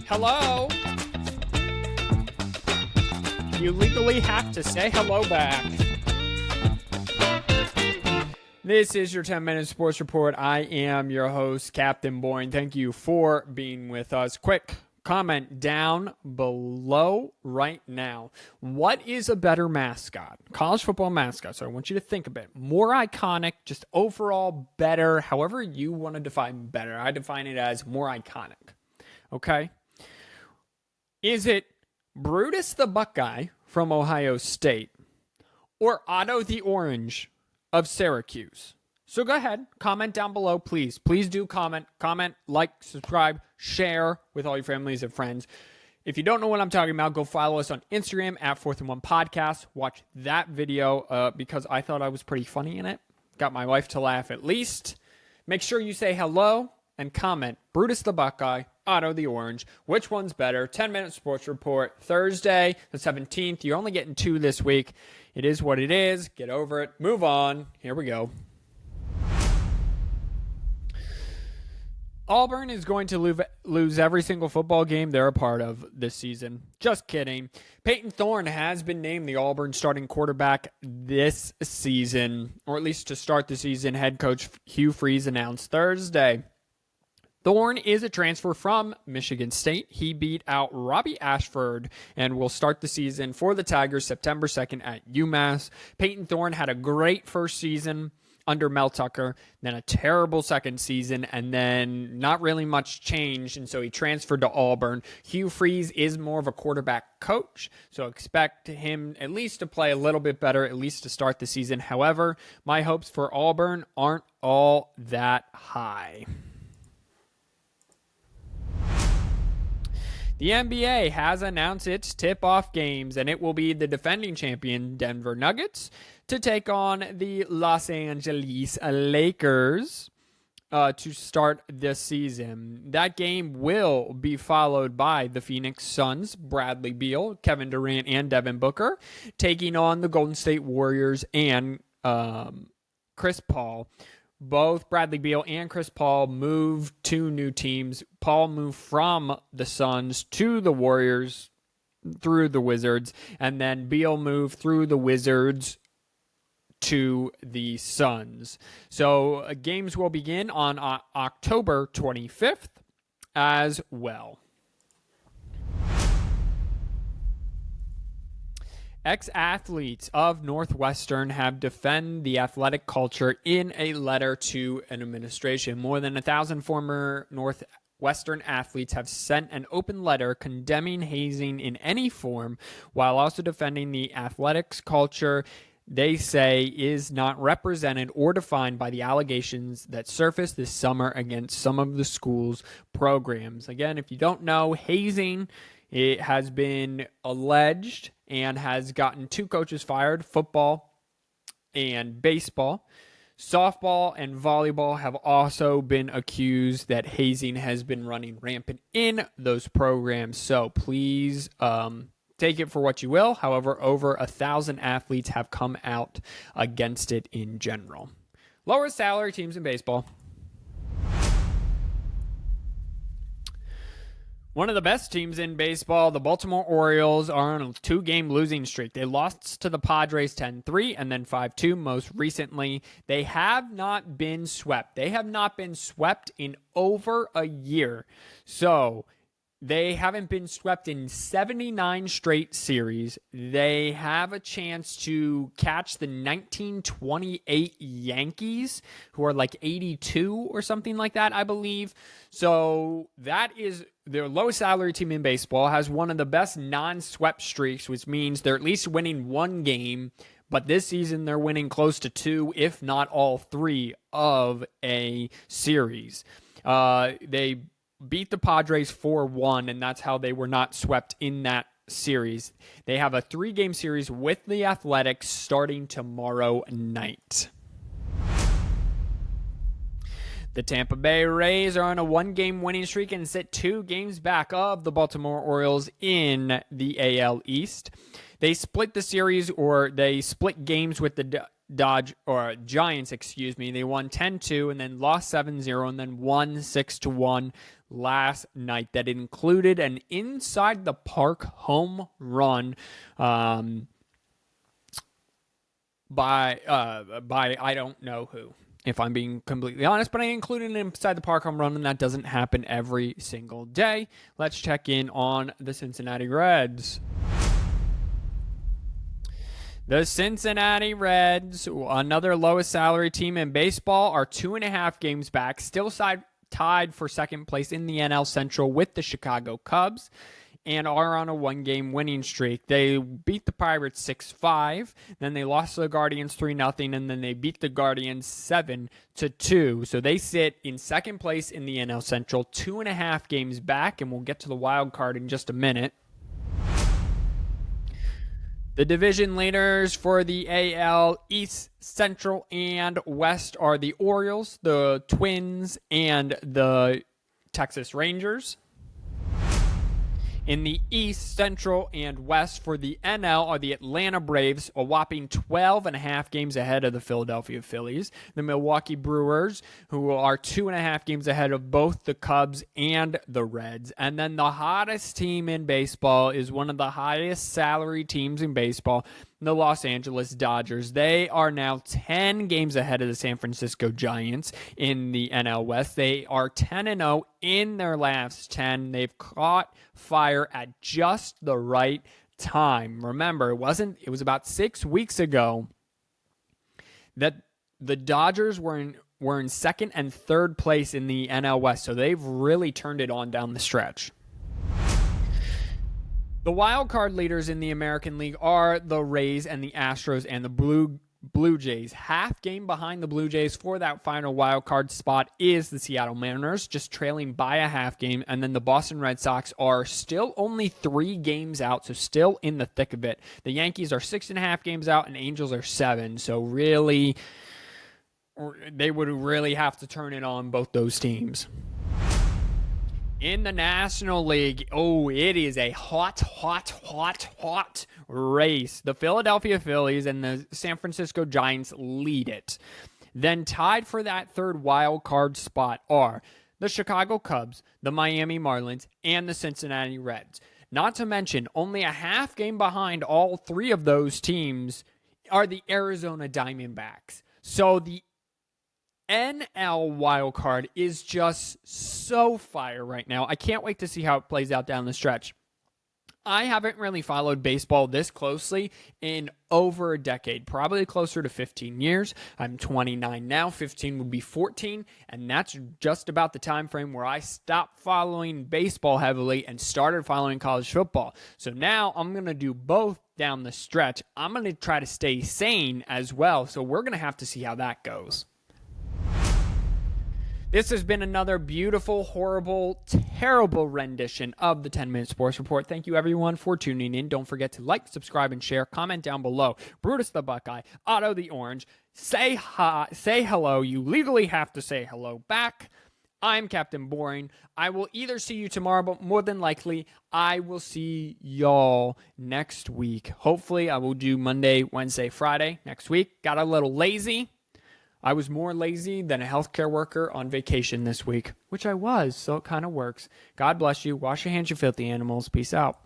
Hello? You legally have to say hello back. This is your 10-minute sports report. I am your host, Captain Boyne. Thank you for being with us. Quick comment down below right now. What is a better mascot? College football mascot. So I want you to think of it. More iconic, just overall better, however you want to define better. I define it as more iconic. Okay? Is it Brutus the Buckeye from Ohio State or Otto the Orange of Syracuse? So go ahead, comment down below, please. Please do comment, like, subscribe, share with all your families and friends. If you don't know what I'm talking about, go follow us on Instagram at 4th and 1 Podcast. Watch that video because I thought I was pretty funny in it. Got my wife to laugh at least. Make sure you say hello and comment Brutus the Buckeye, Otto the Orange. Which one's better? 10-minute sports report, Thursday the 17th. You're only getting 2 this week. It is what it is. Get over it. Move on. Here we go. Auburn is going to lose every single football game they're a part of this season. Just kidding. Peyton Thorne has been named the Auburn starting quarterback this season, or at least to start the season. Head coach Hugh Freeze announced Thursday. Thorne is a transfer from Michigan State. He beat out Robbie Ashford and will start the season for the Tigers September 2nd at UMass. Peyton Thorne had a great first season under Mel Tucker, then a terrible second season, and then not really much changed, and so he transferred to Auburn. Hugh Freeze is more of a quarterback coach, so expect him at least to play a little bit better, at least to start the season. However, my hopes for Auburn aren't all that high. The NBA has announced its tip-off games, and it will be the defending champion Denver Nuggets to take on the Los Angeles Lakers to start this season. That game will be followed by the Phoenix Suns, Bradley Beal, Kevin Durant, and Devin Booker, taking on the Golden State Warriors and Chris Paul. Both Bradley Beal and Chris Paul moved to new teams. Paul moved from the Suns to the Warriors through the Wizards, and then Beal moved through the Wizards to the Suns. So games will begin on October 25th as well. Ex-athletes of Northwestern have defended the athletic culture in a letter to an administration. More than 1,000 former Northwestern athletes have sent an open letter condemning hazing in any form, while also defending the athletics culture they say is not represented or defined by the allegations that surfaced this summer against some of the school's programs. Again, if you don't know, hazing, it has been alleged and has gotten 2 coaches fired, football and baseball. Softball and volleyball have also been accused that hazing has been running rampant in those programs. So please take it for what you will. However, over 1,000 athletes have come out against it in general. Lower salary teams in baseball. One of the best teams in baseball, the Baltimore Orioles, are on a 2-game losing streak. They lost to the Padres 10-3 and then 5-2 most recently. They have not been swept. They have not been swept in over a year. So they haven't been swept in 79 straight series. They have a chance to catch the 1928 Yankees, who are like 82 or something like that, I believe. So that is their lowest salary team in baseball, has one of the best non-swept streaks, which means they're at least winning 1 game. But this season, they're winning close to 2, if not all 3 of a series. They beat the Padres 4-1, and that's how they were not swept in that series. They have a 3-game series with the Athletics starting tomorrow night. The Tampa Bay Rays are on a 1-game winning streak and sit 2 games back of the Baltimore Orioles in the AL East. They split the series, or they split games with the Giants, They won 10-2 and then lost 7-0 and then won 6-1 last night that included an inside the park home run by I don't know who, if I'm being completely honest, but I included an inside the park home run, and that doesn't happen every single day. Let's check in on the Cincinnati Reds. The Cincinnati Reds, another lowest salary team in baseball, are 2.5 games back, still tied for second place in the NL Central with the Chicago Cubs, and are on a 1-game winning streak. They beat the Pirates 6-5, then they lost to the Guardians 3-0, and then they beat the Guardians 7-2. So they sit in second place in the NL Central, 2.5 games back, and we'll get to the wild card in just a minute. The division leaders for the AL East, Central, and West are the Orioles, the Twins, and the Texas Rangers. In the East, Central, and West for the NL are the Atlanta Braves, a whopping 12.5 games ahead of the Philadelphia Phillies. The Milwaukee Brewers, who are 2.5 games ahead of both the Cubs and the Reds. And then the hottest team in baseball is one of the highest salary teams in baseball, the Los Angeles Dodgers. They are now 10 games ahead of the San Francisco Giants in the NL West. They are 10-0 in their last 10. They've caught fire at just the right time. Remember, it was about 6 weeks ago that the Dodgers were in second and third place in the NL West. So they've really turned it on down the stretch. The wild card leaders in the American League are the Rays and the Astros and the Blue Jays. Half game behind the Blue Jays for that final wild card spot is the Seattle Mariners, just trailing by a half game. And then the Boston Red Sox are still only 3 games out, so still in the thick of it. The Yankees are 6.5 games out, and Angels are 7. So really, they would really have to turn it on both those teams. In the National League, it is a hot race. The Philadelphia Phillies and the San Francisco Giants lead it. Then tied for that third wild card spot are the Chicago Cubs, the Miami Marlins, and the Cincinnati Reds. Not to mention, only a half game behind all 3 of those teams are the Arizona Diamondbacks. So the NL wildcard is just so fire right now. I can't wait to see how it plays out down the stretch. I haven't really followed baseball this closely in over a decade, probably closer to 15 years. I'm 29 now, 15 would be 14, and that's just about the time frame where I stopped following baseball heavily and started following college football. So now I'm going to do both down the stretch. I'm going to try to stay sane as well, so we're going to have to see how that goes. This has been another beautiful, horrible, terrible rendition of the 10-Minute Sports Report. Thank you, everyone, for tuning in. Don't forget to like, subscribe, and share. Comment down below. Brutus the Buckeye, Otto the Orange. Say hi, say hello. You legally have to say hello back. I'm Captain Boring. I will either see you tomorrow, but more than likely, I will see y'all next week. Hopefully, I will do Monday, Wednesday, Friday next week. Got a little lazy. I was more lazy than a healthcare worker on vacation this week, which I was, so it kind of works. God bless you. Wash your hands, you filthy animals. Peace out.